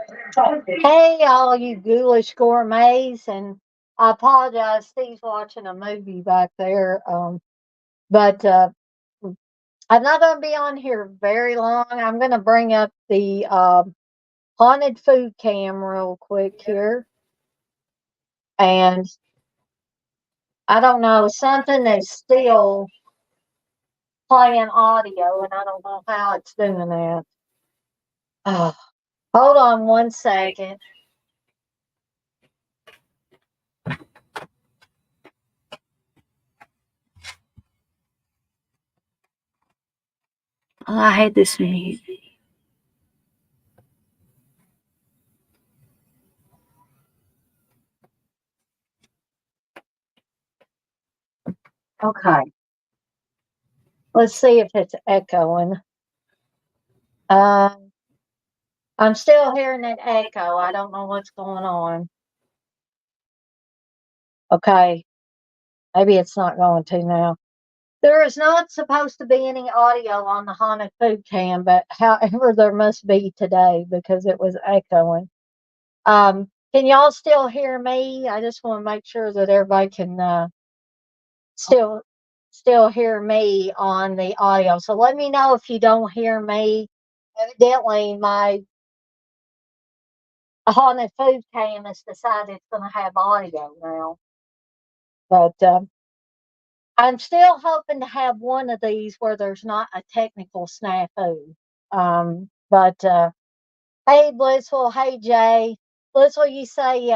Hey, all you ghoulish gourmets, and I apologize. Steve's watching a movie back there, but I'm not going to be on here very long. I'm going to bring up the haunted food cam real quick here, and I don't know, something is still playing audio, and I don't know how it's doing that. Oh, hold on one second. Oh, I hate this music. Okay, let's see if it's echoing. Um, I'm still hearing an echo. I don't know what's going on. Okay, maybe it's not going to now. There is not supposed to be any audio on the haunted food cam, but however, there must be today because it was echoing. Can y'all still hear me? I just want to make sure that everybody can still still hear me on the audio. So let me know if you don't hear me. Evidently, my haunted food cam has decided it's going to have audio now. But I'm still hoping to have one of these where there's not a technical snafu. But hey, Blissful. Hey, Jay. Blissful, you say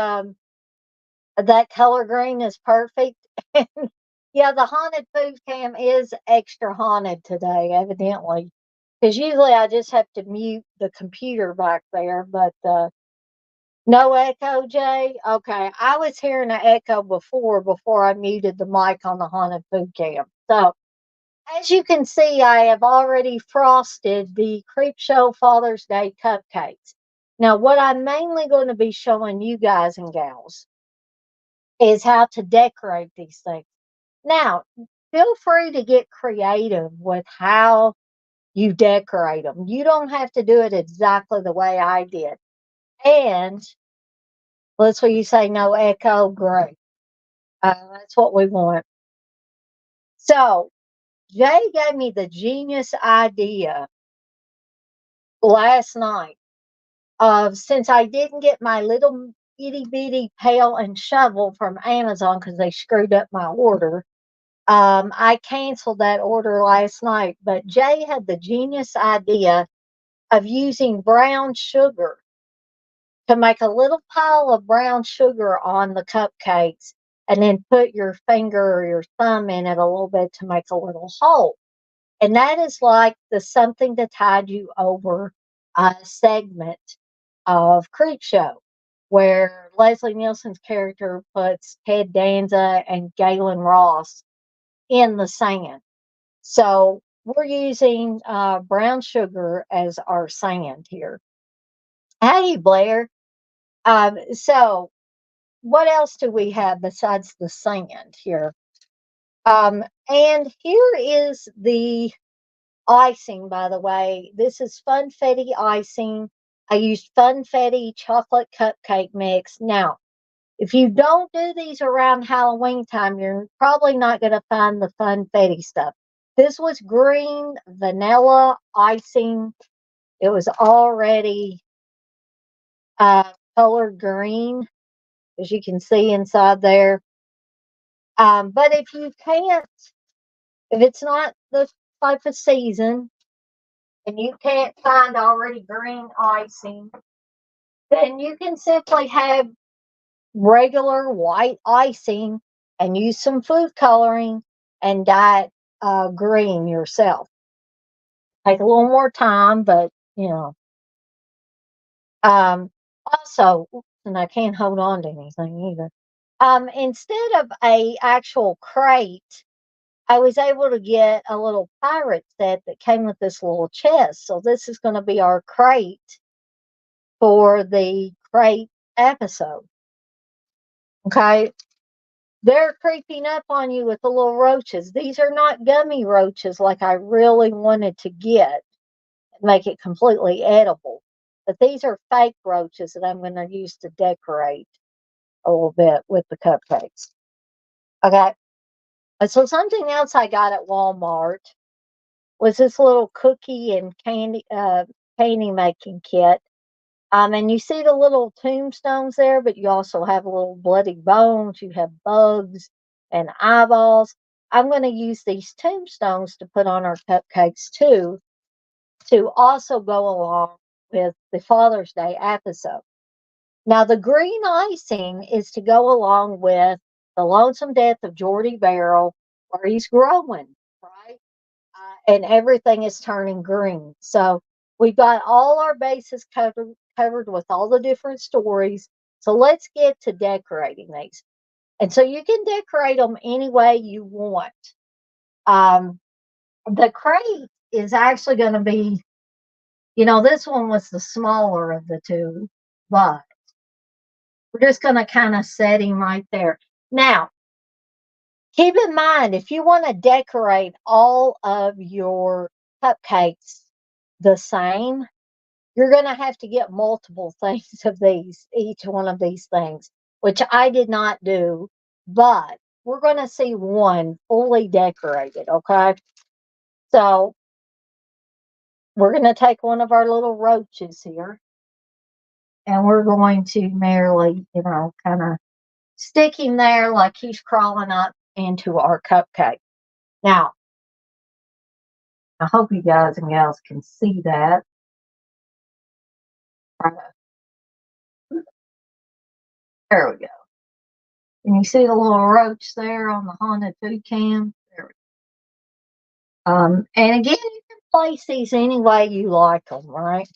that color green is perfect. Yeah, the haunted food cam is extra haunted today, evidently. Because usually I just have to mute the computer back there, but no echo, Jay? Okay, I was hearing an echo before I muted the mic on the haunted food cam. So, as you can see, I have already frosted the Creepshow Father's Day cupcakes. Now, what I'm mainly going to be showing you guys and gals is how to decorate these things. Now, feel free to get creative with how you decorate them. You don't have to do it exactly the way I did. And let's what you say, no echo, great. That's what we want. So, Jay gave me the genius idea last night of since I didn't get my little itty bitty pail and shovel from Amazon because they screwed up my order. I canceled that order last night, but Jay had the genius idea of using brown sugar to make a little pile of brown sugar on the cupcakes and then put your finger or your thumb in it a little bit to make a little hole. And that is like the something to tide you over segment of Creepshow, where Leslie Nielsen's character puts Ted Danza and Galen Ross in the sand. So we're using brown sugar as our sand here. Hey, Blair. So what else do we have besides the sand here? And here is the icing, by the way. This is Funfetti icing. I used Funfetti chocolate cupcake mix. Now, if you don't do these around Halloween time, you're probably not going to find the Funfetti stuff. This was green vanilla icing. It was already colored green, as you can see inside there. But if you can't, if it's not the type of season and you can't find already green icing, then you can simply have regular white icing and use some food coloring and dye it green yourself. Take a little more time, but you know. Also, and I can't hold on to anything either. Instead of a actual crate, I was able to get a little pirate set that came with this little chest. So this is going to be our crate for the crate episode. Okay. They're creeping up on you with the little roaches. These are not gummy roaches like I really wanted to get and make it completely edible. but these are fake roaches that I'm going to use to decorate a little bit with the cupcakes. Okay. So something else I got at Walmart was this little cookie and candy making kit. And you see the little tombstones there, but you also have little bloody bones. You have bugs and eyeballs. I'm going to use these tombstones to put on our cupcakes too, to also go along with the Father's Day episode. Now, the green icing is to go along with the lonesome death of Jordy Barrel, where he's growing, right? And everything is turning green. So we've got all our bases covered with all the different stories. So let's get to decorating these. And so you can decorate them any way you want. Um, the crate is actually going to be, this one was the smaller of the two, but we're just going to kind of set him right there. Now, keep in mind, if you want to decorate all of your cupcakes the same, you're going to have to get multiple things of these, each one of these things, which I did not do, but we're going to see one fully decorated, okay? So we're going to take one of our little roaches here, and we're going to merely, kind of stick him there like he's crawling up into our cupcake. Now, I hope you guys and gals can see that. There we go. Can you see the little roach there on the haunted food cam? There we go. And again, you can place these any way you like them, right?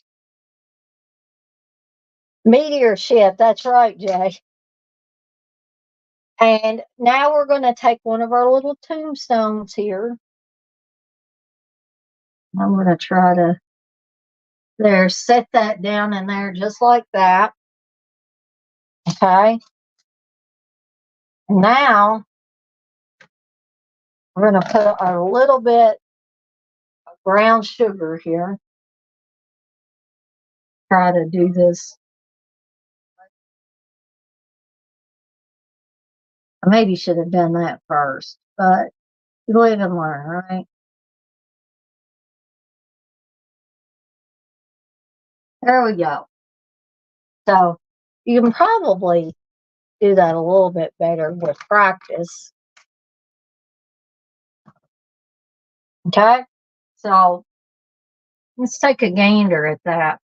Meteor ship, that's right, Jay. And now we're going to take one of our little tombstones here. I'm going to try to, set that down in there just like that. Okay. Now we're going to put a little bit of brown sugar here. Try to do this. I maybe should have done that first, but you live and learn, right? There we go. So you can probably do that a little bit better with practice. Okay. So let's take a gander at that.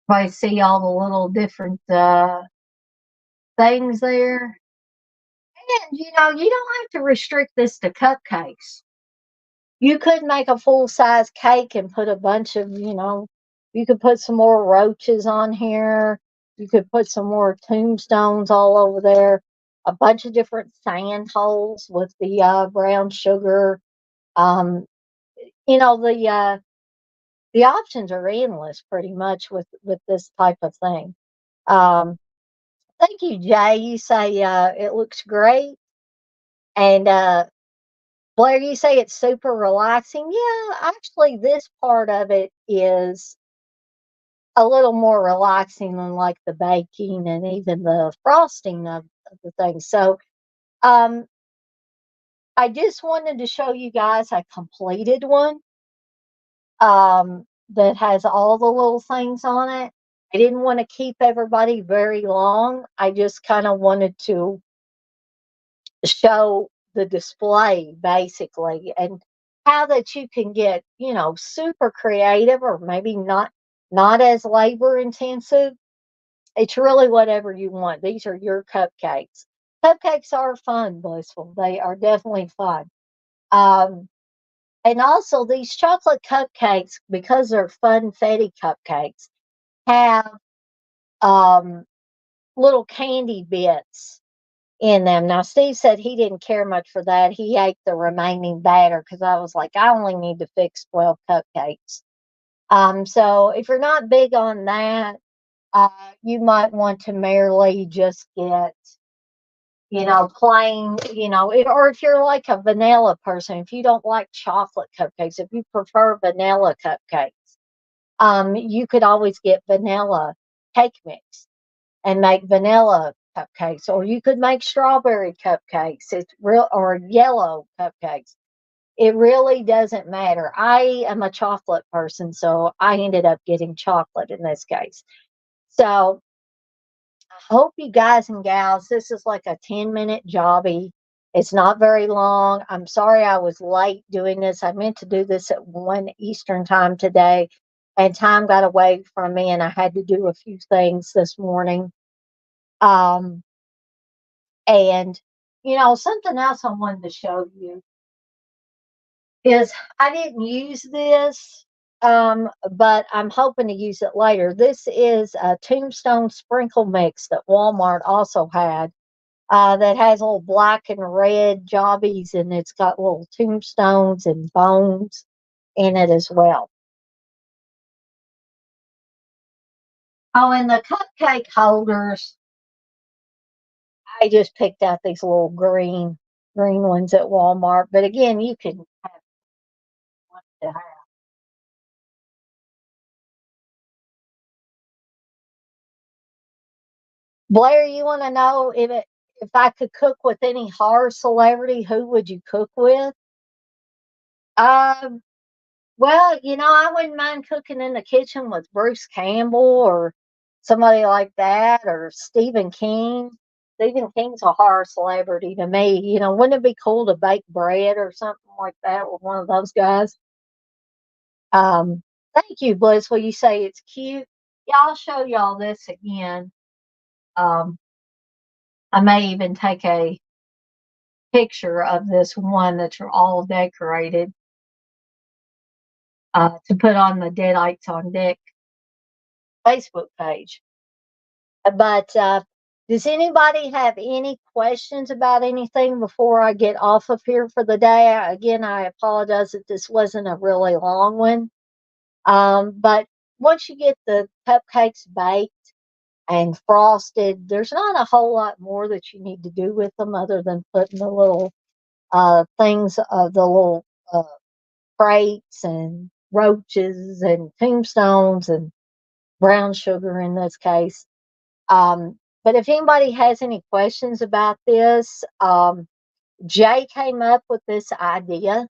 I see all the little different things there. And you don't have to restrict this to cupcakes. You could make a full size cake and put a bunch of, you could put some more roaches on here. You could put some more tombstones all over there. A bunch of different sand holes with the brown sugar. Um, the options are endless pretty much with this type of thing. Um, thank you, Jay. You say it looks great. And Blair, you say it's super relaxing. Yeah, actually, this part of it is a little more relaxing than like the baking and even the frosting of the thing. So, um, I just wanted to show you guys I completed one that has all the little things on it. I didn't want to keep everybody very long. I just kind of wanted to show the display basically, and how that you can get, super creative, or maybe not as labor intensive. It's really whatever you want. These are your cupcakes. Cupcakes are fun, Blissful. They are definitely fun. um and also these chocolate cupcakes, because they're funfetti cupcakes, have um little candy bits in them. Now, Steve said he didn't care much for that. He ate the remaining batter because I was like, I only need to fix 12 cupcakes. So if you're not big on that, you might want to merely just get, plain, or if you're like a vanilla person, if you don't like chocolate cupcakes, if you prefer vanilla cupcakes, You could always get vanilla cake mix and make vanilla cupcakes, or you could make strawberry cupcakes. It's real, or yellow cupcakes. It really doesn't matter. I am a chocolate person, so I ended up getting chocolate in this case. So I hope you guys and gals, this is like a 10-minute jobby. It's not very long. I'm sorry I was late doing this. I meant to do this at 1 Eastern time today, and time got away from me, and I had to do a few things this morning. Um, and, something else I wanted to show you is I didn't use this, but I'm hoping to use it later. This is a Tombstone sprinkle mix that Walmart also had, that has little black and red jobbies, and it's got little tombstones and bones in it as well. Oh, and the cupcake holders, I just picked out these little green ones at Walmart. But again, you can have one to have. Blair, you want to know if I could cook with any horror celebrity, who would you cook with? Um, well, I wouldn't mind cooking in the kitchen with Bruce Campbell or somebody like that, or Stephen King. Stephen King's a horror celebrity to me. Wouldn't it be cool to bake bread or something like that with one of those guys? Thank you, Bliss. Will you say it's cute? Yeah, I'll show y'all this again. Um, I may even take a picture of this one that's all decorated, to put on the Deadites on Deck Facebook page. But does anybody have any questions about anything before I get off of here for the day? Again, I apologize that this wasn't a really long one. But once you get the cupcakes baked and frosted, there's not a whole lot more that you need to do with them other than putting the little things of the little crates and roaches and tombstones and brown sugar in this case. But if anybody has any questions about this, Jay came up with this idea.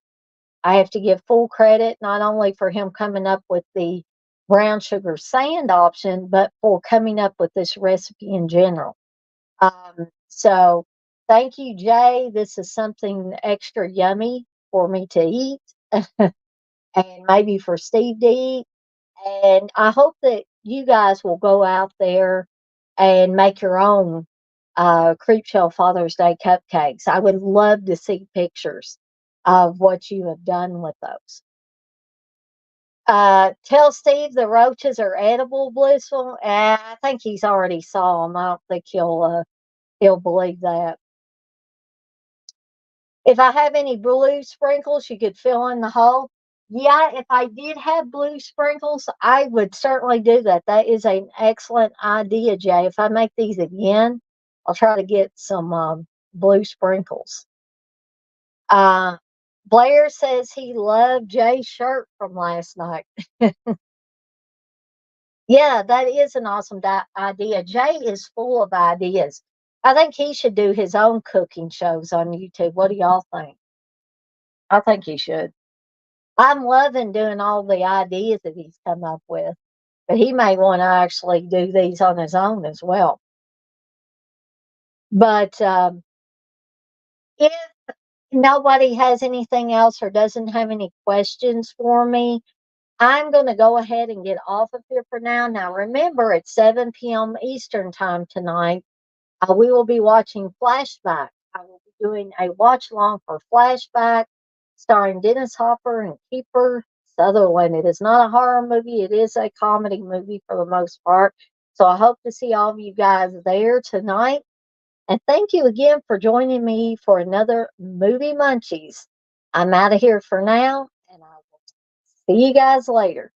I have to give full credit not only for him coming up with the brown sugar sand option, but for coming up with this recipe in general. So thank you, Jay. This is something extra yummy for me to eat and maybe for Steve to eat. And I hope that you guys will go out there and make your own Creepshow Father's Day cupcakes. I would love to see pictures of what you have done with those. Tell Steve the roaches are edible, Blissful. I think he's already saw them. I don't think he'll believe that. If I have any blue sprinkles, you could fill in the hole. Yeah, if I did have blue sprinkles, I would certainly do that. That is an excellent idea, Jay. If I make these again, I'll try to get some blue sprinkles. Uh, Blair says he loved Jay's shirt from last night. Yeah, that is an awesome idea. Jay is full of ideas. I think he should do his own cooking shows on YouTube. What do y'all think? I think he should. I'm loving doing all the ideas that he's come up with, but he may want to actually do these on his own as well. But if nobody has anything else or doesn't have any questions for me, I'm going to go ahead and get off of here for now. Now, remember, it's 7 p.m. Eastern time tonight. We will be watching Flashback. I will be doing a watch along for Flashback, starring Dennis Hopper and Keeper Sutherland. It is not a horror movie, it is a comedy movie for the most part. So I hope to see all of you guys there tonight. And thank you again for joining me for another Movie Munchies. I'm out of here for now, and I will see you guys later.